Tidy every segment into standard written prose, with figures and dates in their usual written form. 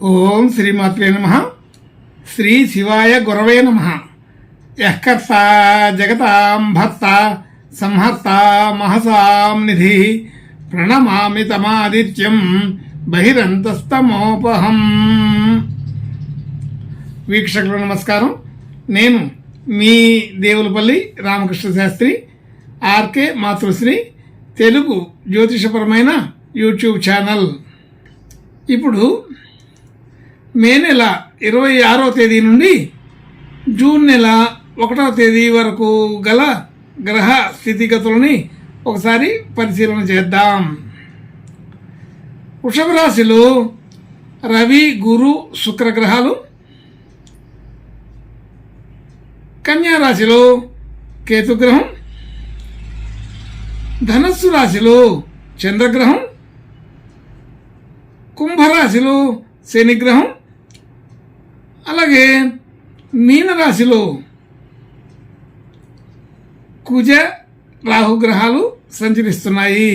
ఓం శ్రీమాత్రే నమః. శ్రీ శివాయ గురవే నమః. యఃకర్త జగతాం భర్త సంహర్త మహసాం నిధి ప్రణమామి తమాదిత్యం బహిరంతస్తమోపహం. వీక్షకులు నమస్కారం. నేను మీ దేవులపల్లి రామకృష్ణ శాస్త్రి, ఆర్కే మాతృశ్రీ తెలుగు జ్యోతిషపరమైన యూట్యూబ్ ఛానల్. ఇప్పుడు మే నెల 26వ తేదీ నుండి జూన్ నెల 1వ తేదీ వరకు గల గ్రహ స్థితిగతులని ఒకసారి పరిశీలన చేద్దాం. వృషభ రాశిలో రవి, గురు, శుక్ర గ్రహాలు, కన్యా రాశిలో కేతుగ్రహం, ధనస్సు రాశిలో చంద్రగ్రహం, కుంభరాశిలో శనిగ్రహం, అలాగే మీనరాశిలో కుజ రాహుగ్రహాలు సంచరిస్తున్నాయి.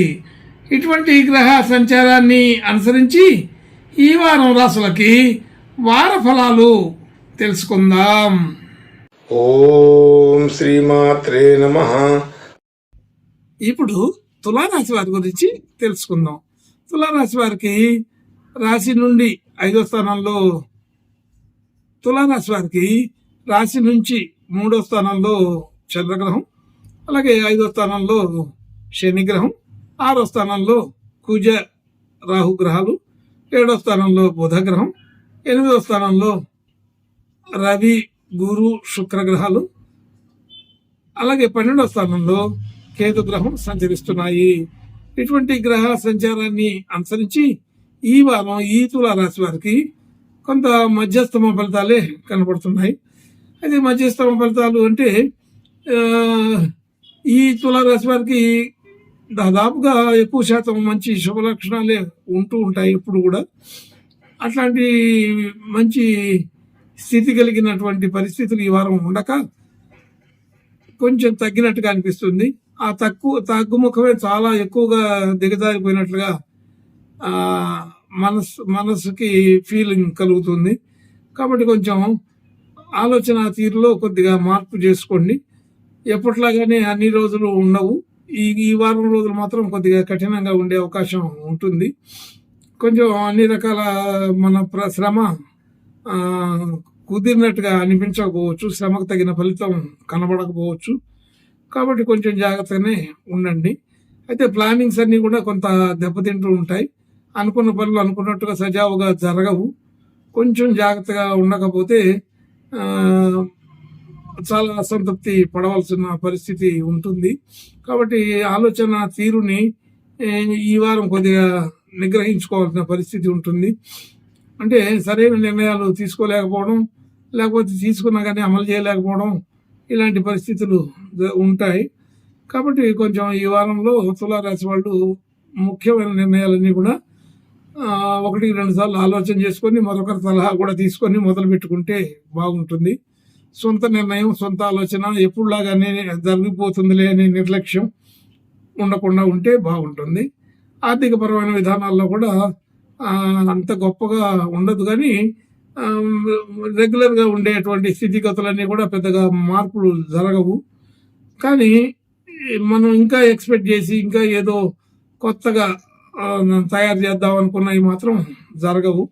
ఇటువంటి గ్రహ సంచారాన్ని అనుసరించి ఈ వారం రాశులకి వార ఫలాలు తెలుసుకుందాం. ఓం శ్రీమాత్రే నమః. ఇప్పుడు తులారాశి వారి గురించి తెలుసుకుందాం. తులారాశి వారికి రాశి నుండి 5వ స్థానంలో, తులారాశి వారికి రాశి నుంచి 3వ స్థానంలో చంద్రగ్రహం, అలాగే 5వ స్థానంలో శనిగ్రహం, 6వ స్థానంలో కుజ రాహుగ్రహాలు, 7వ స్థానంలో బుధగ్రహం, 8వ స్థానంలో రవి, గురు, శుక్రగ్రహాలు, అలాగే 12వ స్థానంలో కేతుగ్రహం సంచరిస్తున్నాయి. ఇటువంటి గ్రహ సంచారాన్ని అనుసరించి ఈ వారం ఈ తులారాశి వారికి కొంత మధ్యస్థమ ఫలితాలే కనబడుతున్నాయి. అయితే మధ్యస్థమ ఫలితాలు అంటే ఈ తులారాశి వారికి దాదాపుగా ఎక్కువ శాతం మంచి శుభ లక్షణాలే ఉంటూ ఉంటాయి ఎప్పుడు కూడా. అట్లాంటి మంచి స్థితి కలిగినటువంటి పరిస్థితులు ఈ వారం ఉండక కొంచెం తగ్గినట్టుగా అనిపిస్తుంది. ఆ తగ్గుముఖమే చాలా ఎక్కువగా దిగజారిపోయినట్లుగా మనసుకి ఫీలింగ్ కలుగుతుంది. కాబట్టి కొంచెం ఆలోచన తీరులో కొద్దిగా మార్పు చేసుకోండి. ఎప్పట్లాగానే అన్ని రోజులు ఉండవు. ఈ వారం రోజులు మాత్రం కొద్దిగా కఠినంగా ఉండే అవకాశం ఉంటుంది. కొంచెం అన్ని రకాల మన శ్రమ కుదిరినట్టుగా అనిపించకపోవచ్చు, శ్రమకు తగిన ఫలితం కనబడకపోవచ్చు. కాబట్టి కొంచెం జాగ్రత్తగానే ఉండండి. అయితే ప్లానింగ్స్ అన్నీ కూడా కొంత దెబ్బతింటూ ఉంటాయి. అనుకున్న పనులు అనుకున్నట్టుగా సజావుగా జరగవు. కొంచెం జాగ్రత్తగా ఉండకపోతే చాలా అసంతృప్తి పడవలసిన పరిస్థితి ఉంటుంది. కాబట్టి ఆలోచన తీరుని ఈ వారం కొద్దిగా నిగ్రహించుకోవాల్సిన పరిస్థితి ఉంటుంది. అంటే సరైన నిర్ణయాలు తీసుకోలేకపోవడం, లేకపోతే తీసుకున్నా కానీ అమలు చేయలేకపోవడం, ఇలాంటి పరిస్థితులు ఉంటాయి. కాబట్టి కొంచెం ఈ వారంలో తులారాశి వాళ్ళు ముఖ్యమైన నిర్ణయాలన్నీ కూడా 1-2 సార్లు ఆలోచన చేసుకొని మరొకరి సలహా కూడా తీసుకొని మొదలు పెట్టుకుంటే బాగుంటుంది. సొంత నిర్ణయం, సొంత ఆలోచన ఎప్పుడులాగానే జరిగిపోతుందిలే అనే నిర్లక్ష్యం ఉండకుండా ఉంటే బాగుంటుంది. ఆర్థికపరమైన విధానాల్లో కూడా అంత గొప్పగా ఉండదు, కానీ రెగ్యులర్గా ఉండేటువంటి స్థితిగతులన్నీ కూడా పెద్దగా మార్పులు జరగవు. కానీ మనం ఇంకా ఎక్స్పెక్ట్ చేసి ఇంకా ఏదో కొత్తగా తయారు చేద్దాం అనుకున్నవి మాత్రం జరగవు.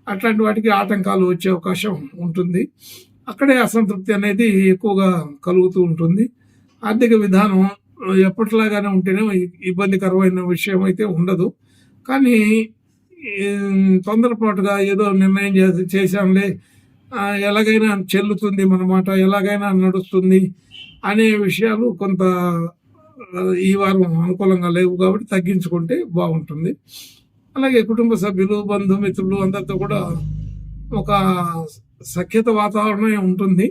అట్లాంటి వాటికి ఆటంకాలు వచ్చే అవకాశం ఉంటుంది. అక్కడే అసంతృప్తి అనేది ఎక్కువగా కలుగుతూ ఉంటుంది. ఆర్థిక విధానం ఎప్పటిలాగానే ఉంటేనే ఇబ్బందికరమైన విషయం అయితే ఉండదు. కానీ తొందరపాటుగా ఏదో నిర్ణయం చేశాంలే, ఎలాగైనా చెల్లుతుంది మన మాట, ఎలాగైనా నడుస్తుంది అనే విషయాలు కొంత ఈ వారం అనుకూలంగా లేవు. కాబట్టి తగ్గించుకుంటే బాగుంటుంది. అలాగే కుటుంబ సభ్యులు, బంధుమిత్రులు అందరితో కూడా ఒక సఖ్యత వాతావరణమే ఉంటుంది.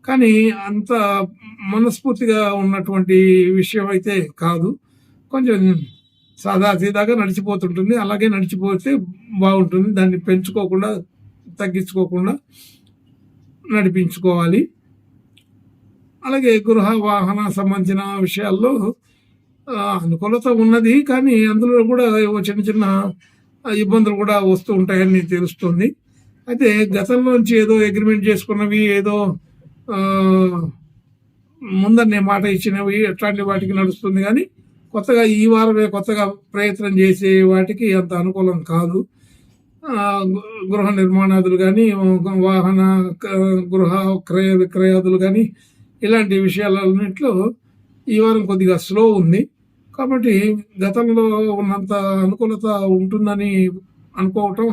కానీ అంత మనస్ఫూర్తిగా ఉన్నటువంటి విషయం అయితే కాదు. కొంచెం సాదాసీదాగా నడిచిపోతుంటుంది. అలాగే నడిచిపోతే బాగుంటుంది. దాన్ని పెంచుకోకుండా, తగ్గించుకోకుండా నడిపించుకోవాలి. అలాగే గృహ వాహన సంబంధించిన విషయాల్లో అనుకూలత ఉన్నది, కానీ అందులో కూడా చిన్న చిన్న ఇబ్బందులు కూడా వస్తూ ఉంటాయని తెలుస్తుంది. అయితే గతంలోంచి ఏదో అగ్రిమెంట్ చేసుకున్నవి, ఏదో ముందన్నే మాట ఇచ్చినవి అట్లాంటి వాటికి నడుస్తుంది కానీ కొత్తగా ఈ వారమే కొత్తగా ప్రయత్నం చేసే వాటికి అంత అనుకూలం కాదు. గృహ నిర్మాణాదులు కానీ, వాహన గృహ క్రయ విక్రయాదులు కానీ ఇలాంటి విషయాలన్నింటిలో ఈ వారం కొద్దిగా స్లో ఉంది. కాబట్టి గతంలో ఉన్నంత అనుకూలత ఉంటుందని అనుకోవటం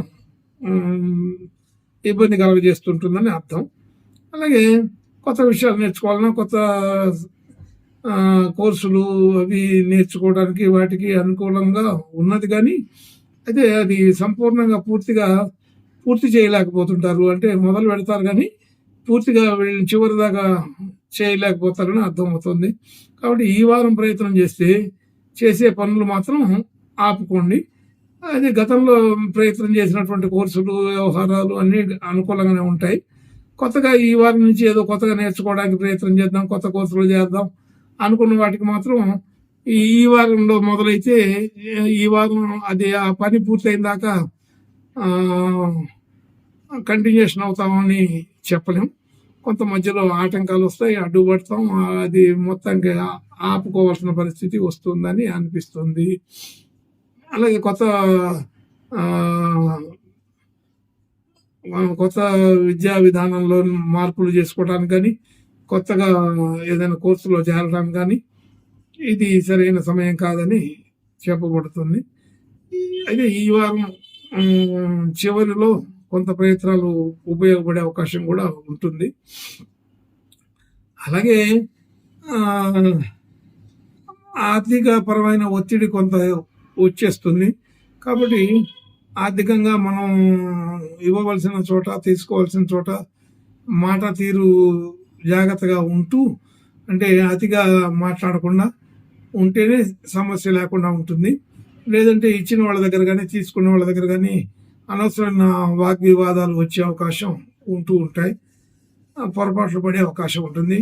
ఇబ్బంది కలుగజేస్తుంటుందని అర్థం. అలాగే కొత్త విషయాలు నేర్చుకోవాలన్నా, కొత్త కోర్సులు అవి నేర్చుకోవడానికి వాటికి అనుకూలంగా ఉన్నది కానీ అయితే అది సంపూర్ణంగా పూర్తి చేయలేకపోతుంటారు. అంటే మొదలు పెడతారు కానీ పూర్తిగా వీళ్ళు చివరి దాకా చేయలేకపోతారని అర్థమవుతుంది. కాబట్టి ఈ వారం ప్రయత్నం చేసే పనులు మాత్రం ఆపుకోండి. అది గతంలో ప్రయత్నం చేసినటువంటి కోర్సులు, వ్యవహారాలు అన్నీ అనుకూలంగానే ఉంటాయి. కొత్తగా ఈ వారం నుంచి ఏదో కొత్తగా నేర్చుకోవడానికి ప్రయత్నం చేద్దాం, కొత్త కోర్సులు చేద్దాం అనుకున్న వాటికి మాత్రం ఈ వారంలో మొదలైతే ఈ వారం అది ఆ పని పూర్తయిన దాకా కంటిన్యూషన్ అవుతామని చెప్పలేం. కొంత మధ్యలో ఆటంకాలు వస్తాయి, అడ్డుపడతాం. అది మొత్తానికి ఆపుకోవాల్సిన పరిస్థితి వస్తుందని అనిపిస్తుంది. అలాగే కొత్త విద్యా విధానంలో మార్పులు చేసుకోవడానికి కానీ, కొత్తగా ఏదైనా కోర్సులో చేరడానికి కానీ ఇది సరైన సమయం కాదని చెప్పబడుతుంది. అయితే ఈ వారం చివరిలో కొంత ప్రయత్నాలు ఉపయోగపడే అవకాశం కూడా ఉంటుంది. అలాగే ఆర్థిక పరమైన ఒత్తిడి కొంత వచ్చేస్తుంది. కాబట్టి ఆర్థికంగా మనం ఇవ్వవలసిన చోట, తీసుకోవాల్సిన చోట మాట తీరు జాగ్రత్తగా ఉంటూ, అంటే అతిగా మాట్లాడకుండా ఉంటేనే సమస్య లేకుండా ఉంటుంది. లేదంటే ఇచ్చిన వాళ్ళ దగ్గర కానీ, తీసుకున్న వాళ్ళ దగ్గర కానీ అనవసరమైన వాగ్వివాదాలు వచ్చే అవకాశం ఉంటాయి. పొరపాట్లు పడే అవకాశం ఉంటుంది.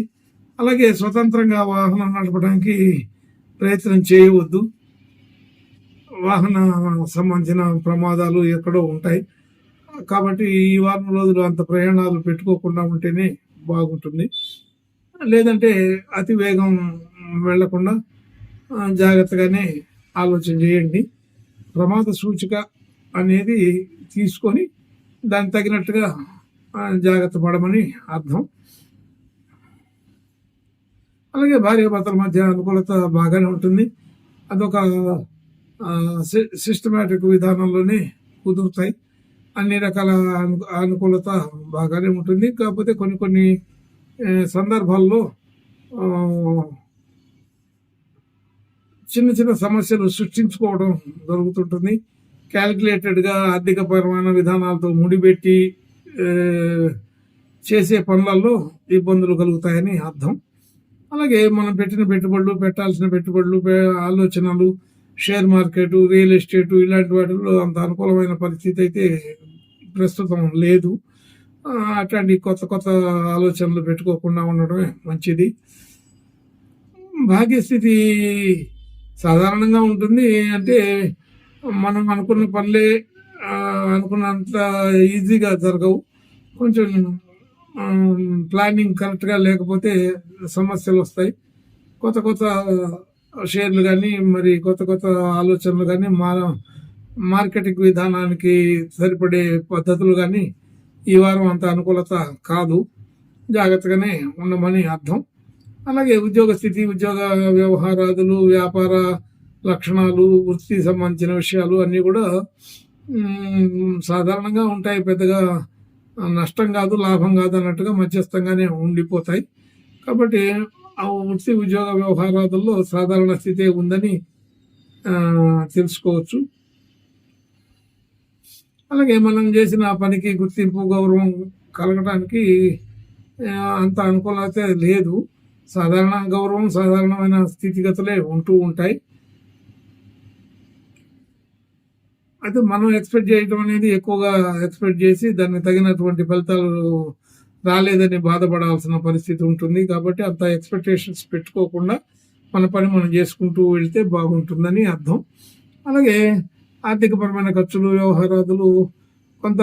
అలాగే స్వతంత్రంగా వాహనం నడపడానికి ప్రయత్నం చేయవద్దు. వాహన సంబంధించిన ప్రమాదాలు ఎక్కడో ఉంటాయి. కాబట్టి ఈ వారం రోజులు అంత ప్రయాణాలు పెట్టుకోకుండా ఉంటేనే బాగుంటుంది. లేదంటే అతి వేగం వెళ్లకుండా జాగ్రత్తగానే ఆలోచన చేయండి. ప్రమాద సూచిక అనేది తీసుకొని దానికి తగినట్టుగా జాగ్రత్త పడమని అర్థం. అలాగే భార్యాభర్తల మధ్య అనుకూలత బాగానే ఉంటుంది. అదొక సిస్టమేటిక్ విధానంలోనే కుదురుతాయి. అన్ని రకాల అనుకూలత బాగానే ఉంటుంది. కాకపోతే కొన్ని సందర్భాల్లో చిన్న సమస్యలు సృష్టించుకోవడం జరుగుతుంటుంది. క్యాలిక్యులేటెడ్గా ఆర్థికపరమైన విధానాలతో ముడిపెట్టి చేసే పనులలో ఇబ్బందులు కలుగుతాయని అర్థం. అలాగే మనం పెట్టాల్సిన పెట్టుబడులు, ఆలోచనలు, షేర్ మార్కెట్, రియల్ ఎస్టేట్ ఇలాంటి వాటిల్లో అంత అనుకూలమైన పరిస్థితి అయితే ప్రస్తుతం లేదు. అట్లాంటి కొత్త ఆలోచనలు పెట్టుకోకుండా ఉండడమే మంచిది. భాగ్యస్థితి సాధారణంగా ఉంటుంది. అంటే మనం అనుకున్న పనులే అనుకున్నంత ఈజీగా జరగవు. కొంచెం ప్లానింగ్ కరెక్ట్గా లేకపోతే సమస్యలు వస్తాయి. కొత్త షేర్లు కానీ, మరి కొత్త ఆలోచనలు కానీ, మార్కెటింగ్ విధానానికి సరిపడే పద్ధతులు కానీ ఈ వారం అంత అనుకూలత కాదు. జాగ్రత్తగానే ఉండమని అర్థం. అలాగే ఉద్యోగ స్థితి, ఉద్యోగ వ్యవహారాదులు, వ్యాపార లక్షణాలు, వృత్తికి సంబంధించిన విషయాలు అన్నీ కూడా సాధారణంగా ఉంటాయి. పెద్దగా నష్టం కాదు, లాభం కాదు అన్నట్టుగా మధ్యస్థంగానే ఉండిపోతాయి. కాబట్టి ఆ వృత్తి ఉద్యోగ వ్యవహారాదుల్లో సాధారణ స్థితే ఉందని తెలుసుకోవచ్చు. అలాగే మనం చేసిన పనికి గుర్తింపు, గౌరవం కలగడానికి అంత అనుకూలత లేదు. సాధారణ గౌరవం, సాధారణమైన స్థితిగతులే ఉంటాయి. అయితే మనం ఎక్స్పెక్ట్ చేయడం అనేది ఎక్కువగా ఎక్స్పెక్ట్ చేసి దానికి తగినటువంటి ఫలితాలు రాలేదని బాధపడాల్సిన పరిస్థితి ఉంటుంది. కాబట్టి అంత ఎక్స్పెక్టేషన్స్ పెట్టుకోకుండా మన పని మనం చేసుకుంటూ వెళ్తే బాగుంటుందని అర్థం. అలాగే ఆర్థికపరమైన ఖర్చులు, వ్యవహారాదులు కొంత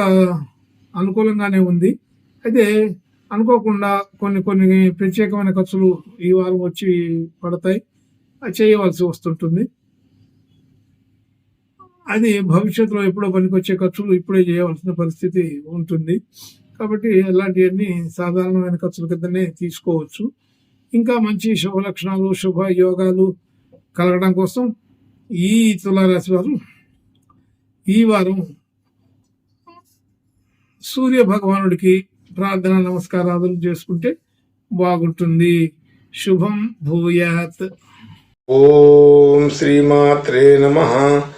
అనుకూలంగానే ఉంది. అయితే అనుకోకుండా కొన్ని కొన్ని ప్రత్యేకమైన ఖర్చులు ఈ వారం వచ్చి పడతాయి. అది చేయవలసి వస్తుంటుంది. అది భవిష్యత్తులో ఎప్పుడో పనికొచ్చే ఖర్చులు ఇప్పుడే చేయవలసిన పరిస్థితి ఉంటుంది. కాబట్టి అలాంటివన్నీ సాధారణమైన ఖర్చుల కిందనే తీసుకోవచ్చు. ఇంకా మంచి శుభ లక్షణాలు, శుభ యోగాలు కలగడం కోసం ఈ తులారాశి వారు ఈ వారం సూర్య భగవానుడికి ప్రార్థన నమస్కారాలు చేసుకుంటే బాగుంటుంది. శుభం భూయాత్. ఓం శ్రీమాత్రే నమః.